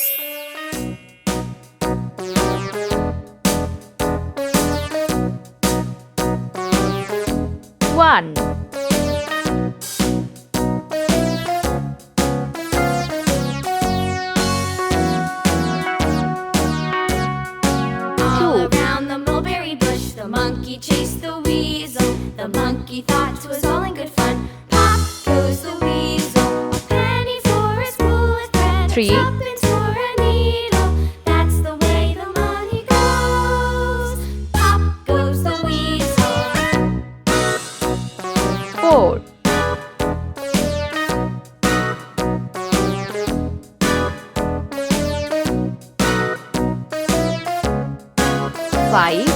1 All around the mulberry bush, the monkey chased the weasel. The monkey thought 'twas all in good fun. Pop goes the weasel, a penny for a spool of thread, 3 tuppence for a needle. That's the way the money goes. Pop goes the weasel. 4 5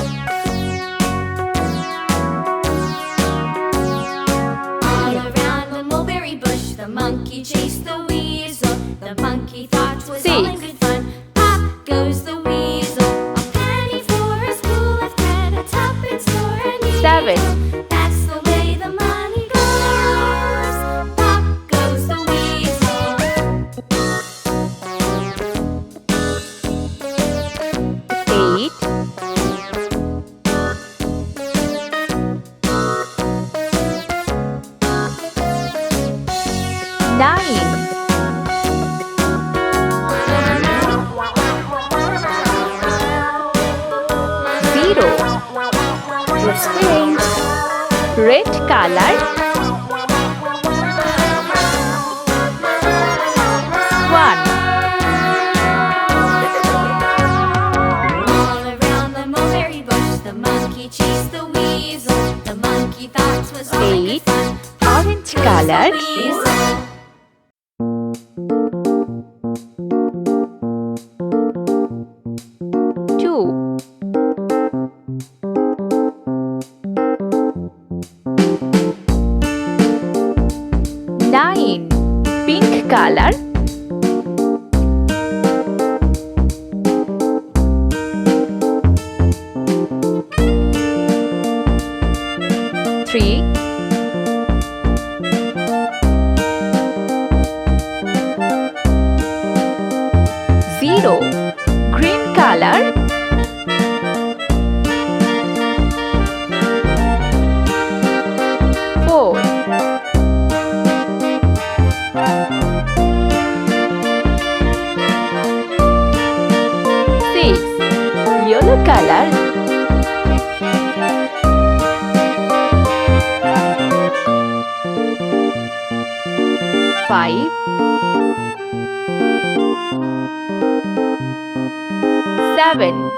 All around the mulberry bush, the monkey chased the weasel. The monkey thought 'twas all in 6 good fun. Pop goes the weasel, a penny for a spool of thread, a tuppence for a needle. 7 That's the way the money goes. Pop goes the weasel. 8 9 0 Let's paint. Red color. 1 All around the mulberry bush, the monkey chased the weasel. The monkey thought 'twas all in good 8 fun. Orange color. Weasel. 2 9 Pink color. 3 0 Green color. 4 6 Yellow color. 5 7